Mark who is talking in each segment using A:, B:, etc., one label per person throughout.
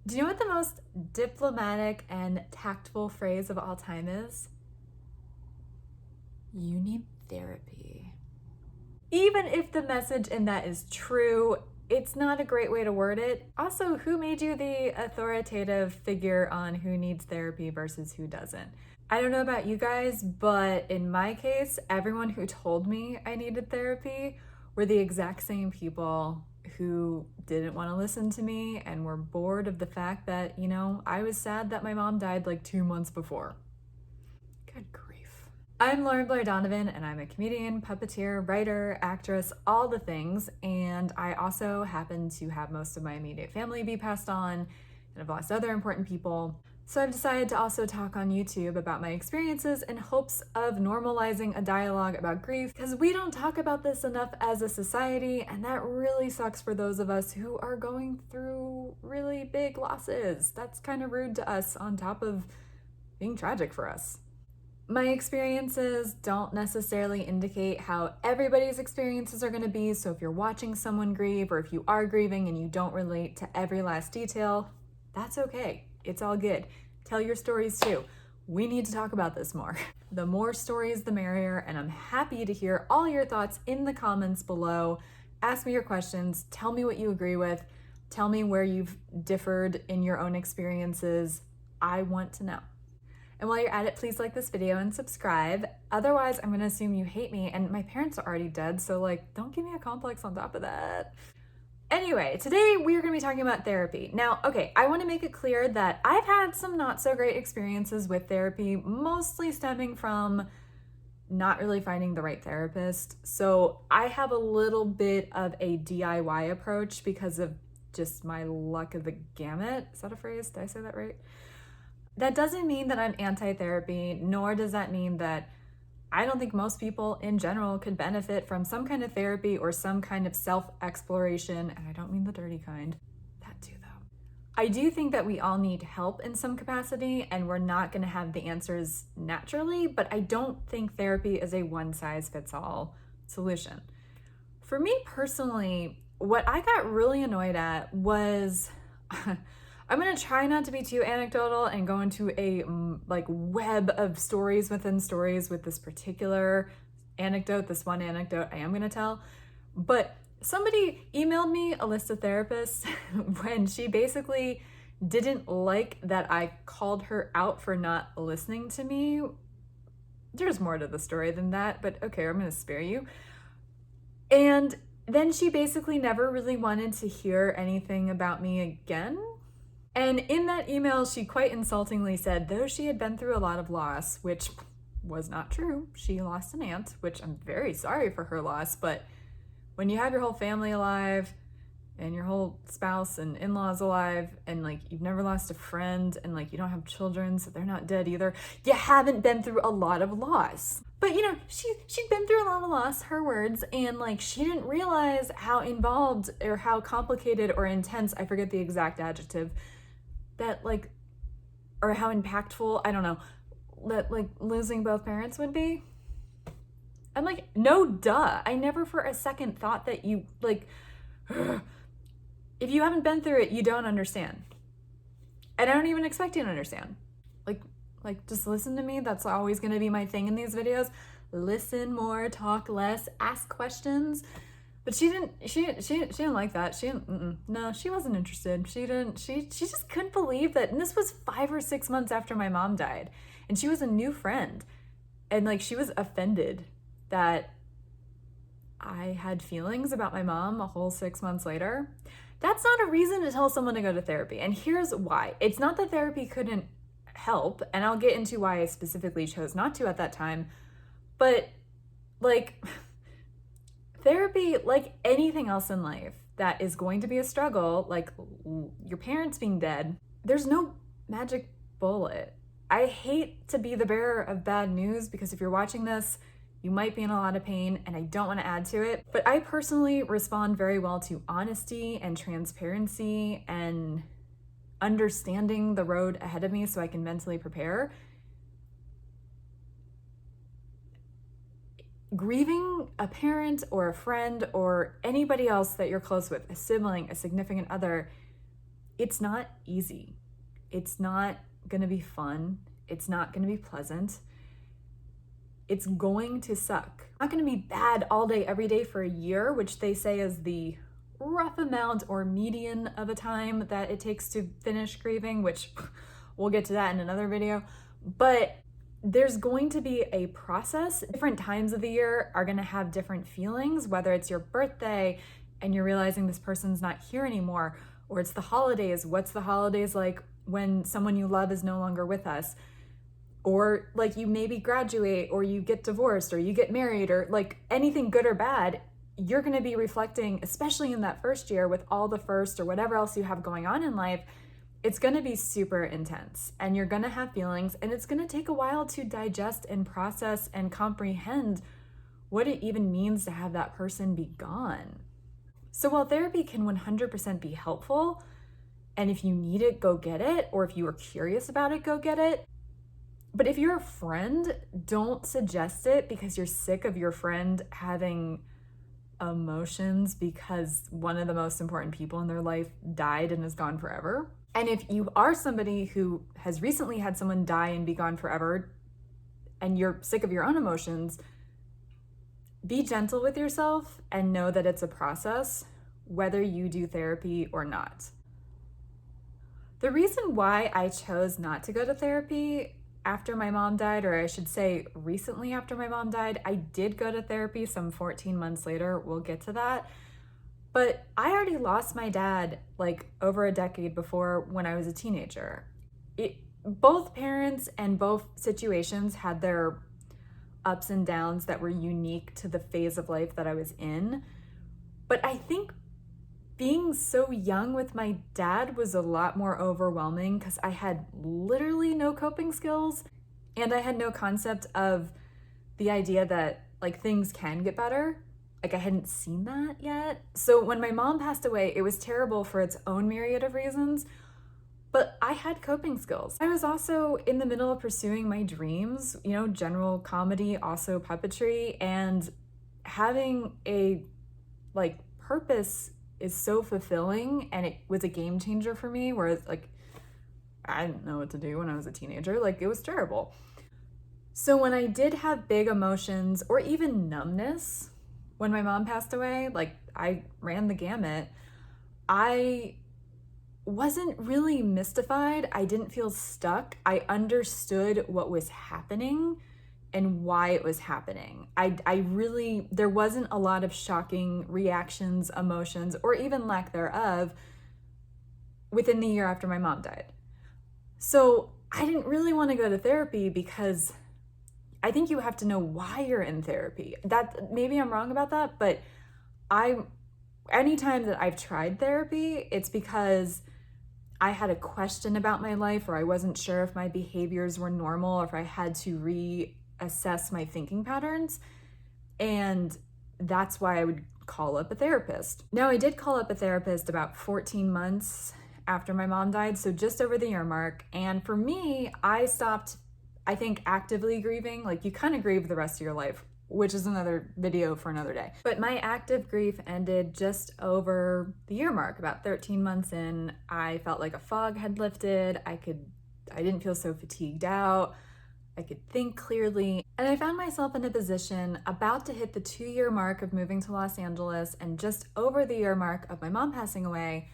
A: Do you know what the most diplomatic and tactful phrase of all time is? You need therapy. Even if the message in that is true, it's not a great way to word it. Also, who made you the authoritative figure on who needs therapy versus who doesn't? I don't know about you guys, but in my case, everyone who told me I needed therapy were the exact same people who didn't want to listen to me and were bored of the fact that, I was sad that my mom died like 2 months before. Good grief. I'm Lauren-Blair Donovan, and I'm a comedian, puppeteer, writer, actress, all the things. And I also happen to have most of my immediate family be passed on, and I've lost other important people. So I've decided to also talk on YouTube about my experiences in hopes of normalizing a dialogue about grief, because we don't talk about this enough as a society, and that really sucks for those of us who are going through really big losses. That's kind of rude to us on top of being tragic for us. My experiences don't necessarily indicate how everybody's experiences are going to be, so if you're watching someone grieve or if you are grieving and you don't relate to every last detail, that's okay. It's all good. Tell your stories too. We need to talk about this more. The more stories, the merrier, and I'm happy to hear all your thoughts in the comments below. Ask me your questions. Tell me what you agree with. Tell me where you've differed in your own experiences. I want to know. And while you're at it, please like this video and subscribe. Otherwise, I'm gonna assume you hate me, and my parents are already dead, so don't give me a complex on top of that. Anyway, today we are gonna be talking about therapy. Now, okay, I wanna make it clear that I've had some not so great experiences with therapy, mostly stemming from not really finding the right therapist. So I have a little bit of a DIY approach because of just my luck of the gamut. Is that a phrase? Did I say that right? That doesn't mean that I'm anti-therapy, nor does that mean that I don't think most people in general could benefit from some kind of therapy or some kind of self-exploration, and I don't mean the dirty kind. That too, though. I do think that we all need help in some capacity, and we're not going to have the answers naturally, but I don't think therapy is a one-size-fits-all solution. For me personally, what I got really annoyed at was I'm gonna try not to be too anecdotal and go into a web of stories within stories with this particular anecdote, this one anecdote I am gonna tell. But somebody emailed me a list of therapists when she basically didn't like that I called her out for not listening to me. There's more to the story than that, but okay, I'm gonna spare you. And then she basically never really wanted to hear anything about me again. And in that email, she quite insultingly said, though she had been through a lot of loss, which was not true. She lost an aunt, which I'm very sorry for her loss, but when you have your whole family alive and your whole spouse and in-laws alive and you've never lost a friend and you don't have children, so they're not dead either, you haven't been through a lot of loss. But she'd been through a lot of loss, her words, and she didn't realize how involved or how complicated or intense, I forget the exact adjective, that or how impactful, I don't know, that losing both parents would be. I'm no duh. I never for a second thought that you if you haven't been through it, you don't understand. And I don't even expect you to understand. Just listen to me. That's always gonna be my thing in these videos. Listen more, talk less, ask questions. But she didn't like that. No, she wasn't interested. She just couldn't believe that. And this was 5 or 6 months after my mom died. And she was a new friend. And she was offended that I had feelings about my mom a whole 6 months later. That's not a reason to tell someone to go to therapy. And here's why. It's not that therapy couldn't help, and I'll get into why I specifically chose not to at that time, but therapy, like anything else in life that is going to be a struggle, like your parents being dead, there's no magic bullet. I hate to be the bearer of bad news because if you're watching this, you might be in a lot of pain and I don't want to add to it. But I personally respond very well to honesty and transparency and understanding the road ahead of me so I can mentally prepare. Grieving a parent or a friend or anybody else that you're close with, a sibling, a significant other, it's not easy. It's not gonna be fun. It's not gonna be pleasant. It's going to suck. It's not gonna be bad all day, every day for a year, which they say is the rough amount or median of a time that it takes to finish grieving, which we'll get to that in another video. But there's going to be a process. Different times of the year are gonna have different feelings, whether it's your birthday and you're realizing this person's not here anymore, or it's the holidays. What's the holidays like when someone you love is no longer with us? Or like you maybe graduate, or you get divorced, or you get married, or like anything good or bad, you're gonna be reflecting, especially in that first year with all the first or whatever else you have going on in life. It's gonna be super intense, and you're gonna have feelings, and it's gonna take a while to digest and process and comprehend what it even means to have that person be gone. So while therapy can 100% be helpful, and if you need it, go get it, or if you are curious about it, go get it. But if you're a friend, don't suggest it because you're sick of your friend having emotions because one of the most important people in their life died and is gone forever. And if you are somebody who has recently had someone die and be gone forever, and you're sick of your own emotions, be gentle with yourself and know that it's a process, whether you do therapy or not. The reason why I chose not to go to therapy after my mom died, or I should say recently after my mom died, I did go to therapy some 14 months later. We'll get to that. But I already lost my dad like over a decade before when I was a teenager. Both parents and both situations had their ups and downs that were unique to the phase of life that I was in. But I think being so young with my dad was a lot more overwhelming because I had literally no coping skills, and I had no concept of the idea that like things can get better. Like I hadn't seen that yet. So when my mom passed away, it was terrible for its own myriad of reasons, but I had coping skills. I was also in the middle of pursuing my dreams, general comedy, also puppetry, and having a like purpose is so fulfilling, and it was a game changer for me, whereas like I didn't know what to do when I was a teenager. Like it was terrible. So when I did have big emotions or even numbness when my mom passed away, like I ran the gamut, I wasn't really mystified. I didn't feel stuck. I understood what was happening and why it was happening. There wasn't a lot of shocking reactions, emotions, or even lack thereof within the year after my mom died. So I didn't really want to go to therapy because I think you have to know why you're in therapy. That maybe I'm wrong about that, but anytime that I've tried therapy, it's because I had a question about my life, or I wasn't sure if my behaviors were normal, or if I had to reassess my thinking patterns. And that's why I would call up a therapist. Now, I did call up a therapist about 14 months after my mom died, so just over the year mark. And for me, I stopped, I think, actively grieving. Like you kind of grieve the rest of your life, which is another video for another day. But my active grief ended just over the year mark, about 13 months in. I felt like a fog had lifted. I didn't feel so fatigued out. I could think clearly. And I found myself in a position about to hit the 2-year mark of moving to Los Angeles and just over the year mark of my mom passing away.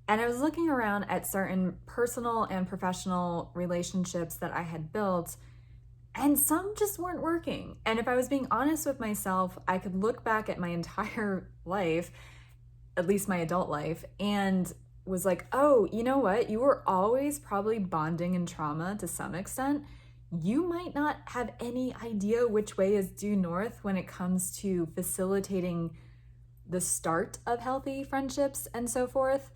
A: And I was looking around at certain personal and professional relationships that I had built, and some just weren't working. And if I was being honest with myself, I could look back at my entire life, at least my adult life, and was like, oh, you know what? You were always probably bonding in trauma to some extent. You might not have any idea which way is due north when it comes to facilitating the start of healthy friendships and so forth.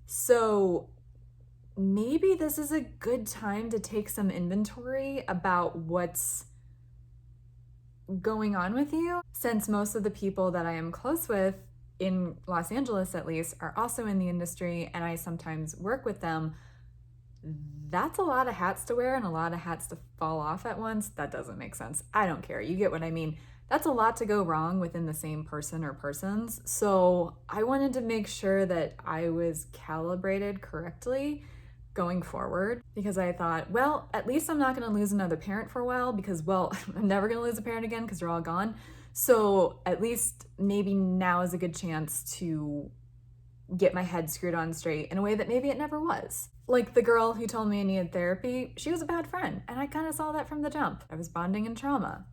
A: So maybe this is a good time to take some inventory about what's going on with you, since most of the people that I am close with, in Los Angeles at least, are also in the industry and I sometimes work with them. That's a lot of hats to wear and a lot of hats to fall off at once. That doesn't make sense. I don't care. You get what I mean. That's a lot to go wrong within the same person or persons. So I wanted to make sure that I was calibrated correctly going forward, because I thought, well, at least I'm not going to lose another parent for a while, because, well, I'm never going to lose a parent again because they're all gone. So at least maybe now is a good chance to get my head screwed on straight in a way that maybe it never was. Like the girl who told me I needed therapy, she was a bad friend, and I kind of saw that from the jump. I was bonding in trauma.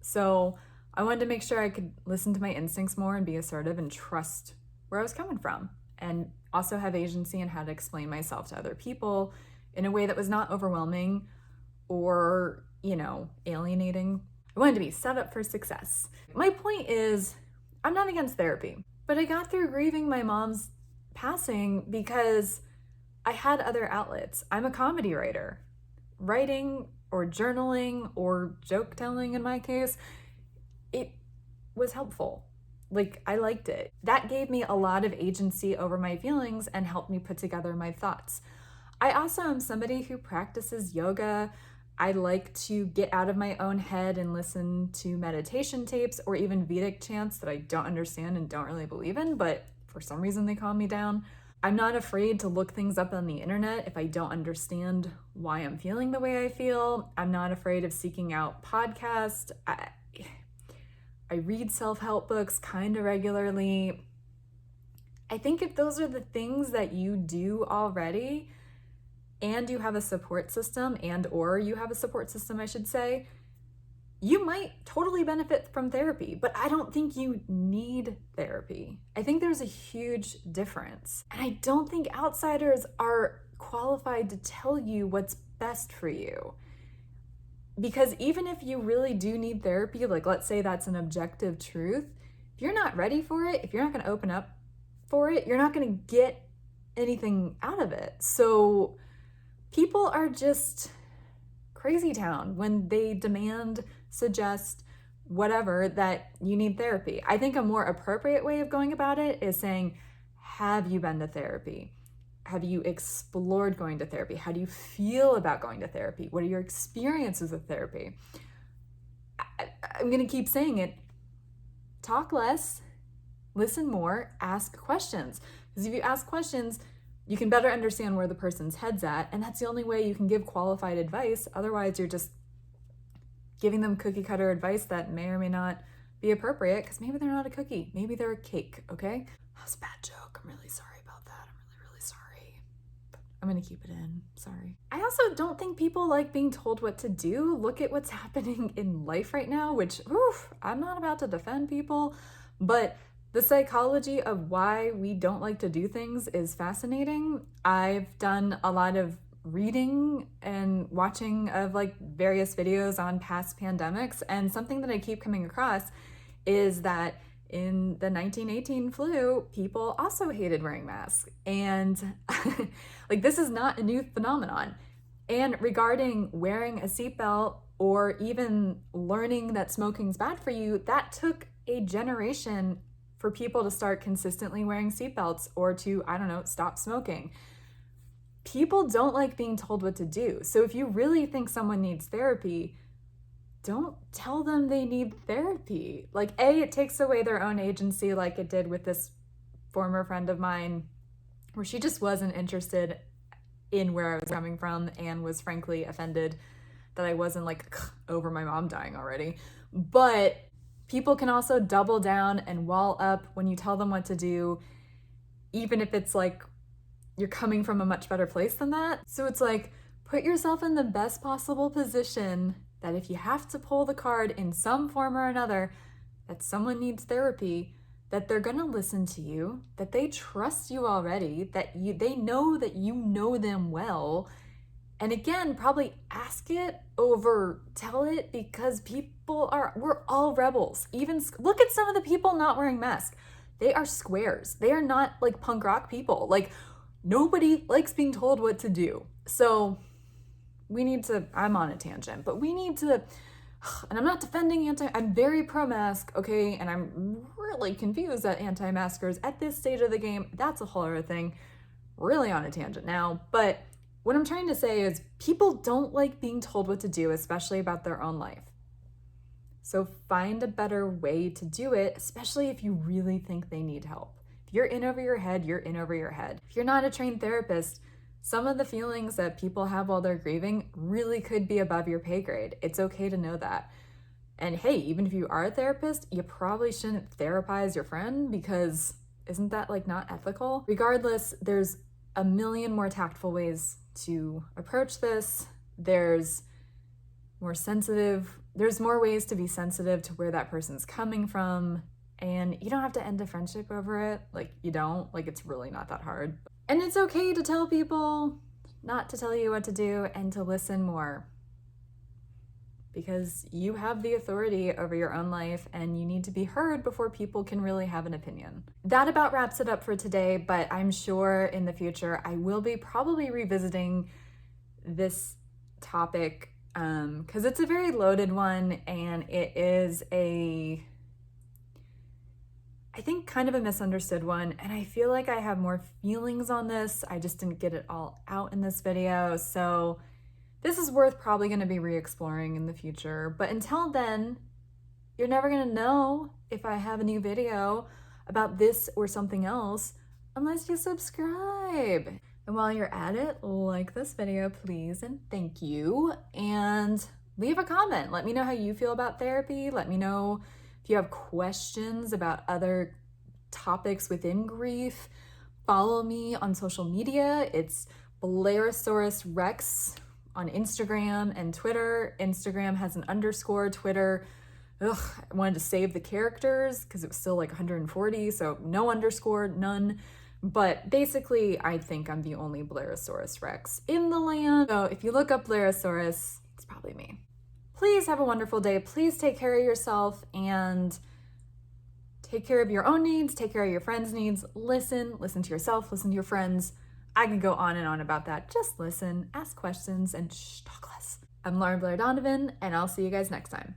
A: So I wanted to make sure I could listen to my instincts more and be assertive and trust where I was coming from, and also have agency in how to explain myself to other people in a way that was not overwhelming or, alienating. I wanted to be set up for success. My point is, I'm not against therapy, but I got through grieving my mom's passing because I had other outlets. I'm a comedy writer. Writing or journaling or joke telling in my case, it was helpful. Like, I liked it. That gave me a lot of agency over my feelings and helped me put together my thoughts. I also am somebody who practices yoga. I like to get out of my own head and listen to meditation tapes or even Vedic chants that I don't understand and don't really believe in, but for some reason they calm me down. I'm not afraid to look things up on the internet if I don't understand why I'm feeling the way I feel. I'm not afraid of seeking out podcasts. I read self-help books kind of regularly. I think if those are the things that you do already, and you have a support system, or you have a support system, I should say, you might totally benefit from therapy, but I don't think you need therapy. I think there's a huge difference. And I don't think outsiders are qualified to tell you what's best for you. Because even if you really do need therapy, like let's say that's an objective truth, if you're not ready for it, if you're not going to open up for it, you're not going to get anything out of it. So people are just crazy town when they demand, suggest, whatever, that you need therapy. I think a more appropriate way of going about it is saying, have you been to therapy? Have you explored going to therapy? How do you feel about going to therapy? What are your experiences with therapy? I'm going to keep saying it. Talk less, listen more, ask questions. Because if you ask questions, you can better understand where the person's head's at, and that's the only way you can give qualified advice. Otherwise, you're just giving them cookie cutter advice that may or may not be appropriate, because maybe they're not a cookie. Maybe they're a cake, okay? That was a bad joke. I'm really sorry about that. I'm really, really sorry. But I'm going to keep it in. Sorry. I also don't think people like being told what to do. Look at what's happening in life right now, which, I'm not about to defend people, but the psychology of why we don't like to do things is fascinating. I've done a lot of reading and watching of like various videos on past pandemics, and something that I keep coming across is that in the 1918 flu, people also hated wearing masks. And like, this is not a new phenomenon. And regarding wearing a seatbelt or even learning that smoking's bad for you, that took a generation for people to start consistently wearing seatbelts or to, stop smoking. People don't like being told what to do. So if you really think someone needs therapy, don't tell them they need therapy. Like, it takes away their own agency, like it did with this former friend of mine, where she just wasn't interested in where I was coming from and was frankly offended that I wasn't like over my mom dying already. But people can also double down and wall up when you tell them what to do, even if it's like you're coming from a much better place than that. So it's like, put yourself in the best possible position that if you have to pull the card in some form or another, that someone needs therapy, that they're gonna listen to you, that they trust you already, that they know that you know them well. And again, probably ask it over tell it, because we're all rebels. Even look at some of the people not wearing masks. They are squares. They are not like punk rock people. Like, nobody likes being told what to do. So I'm on a tangent, but we need to, and I'm not defending I'm very pro-mask, okay? And I'm really confused at anti-maskers at this stage of the game. That's a whole other thing. Really on a tangent now, but what I'm trying to say is people don't like being told what to do, especially about their own life. So find a better way to do it, especially if you really think they need help. If you're in over your head, you're in over your head. If you're not a trained therapist, some of the feelings that people have while they're grieving really could be above your pay grade. It's okay to know that. And hey, even if you are a therapist, you probably shouldn't therapize your friend, because isn't that like not ethical? Regardless, there's a million more tactful ways to approach this. There's more ways to be sensitive to where that person's coming from. And you don't have to end a friendship over it. Like, you don't. Like, it's really not that hard. And it's okay to tell people not to tell you what to do and to listen more, because you have the authority over your own life and you need to be heard before people can really have an opinion. That about wraps it up for today, but I'm sure in the future I will be probably revisiting this topic because it's a very loaded one, and it is I think kind of a misunderstood one, and I feel like I have more feelings on this. I just didn't get it all out in this video, so this is worth probably going to be re-exploring in the future. But until then, you're never going to know if I have a new video about this or something else unless you subscribe. And while you're at it, like this video, please, and thank you. And leave a comment. Let me know how you feel about therapy. Let me know if you have questions about other topics within grief. Follow me on social media. It's Blairosaurus Rex on Instagram and Twitter. Instagram has an underscore. Twitter, I wanted to save the characters because it was still like 140, so no underscore, none. But basically, I think I'm the only Blairosaurus Rex in the land. So if you look up Blairosaurus, it's probably me. Please have a wonderful day. Please take care of yourself and take care of your own needs, take care of your friends' needs. Listen to yourself, listen to your friends. I can go on and on about that. Just listen, ask questions, and talk less. I'm Lauren-Blair Donovan, and I'll see you guys next time.